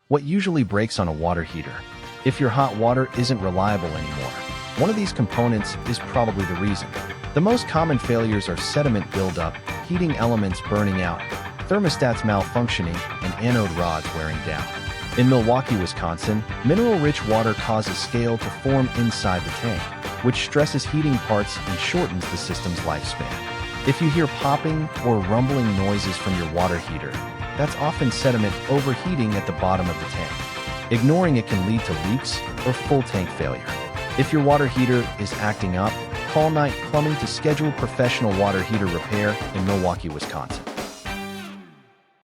What usually breaks on a water heater? If your hot water isn't reliable anymore, one of these components is probably the reason. The most common failures are sediment buildup, heating elements burning out, thermostats malfunctioning, and anode rods wearing down. In Milwaukee, Wisconsin, mineral-rich water causes scale to form inside the tank, which stresses heating parts and shortens the system's lifespan. If you hear popping or rumbling noises from your water heater, that's often sediment overheating at the bottom of the tank. Ignoring it can lead to leaks or full tank failure. If your water heater is acting up, call Night Plumbing to schedule professional water heater repair in Milwaukee, Wisconsin.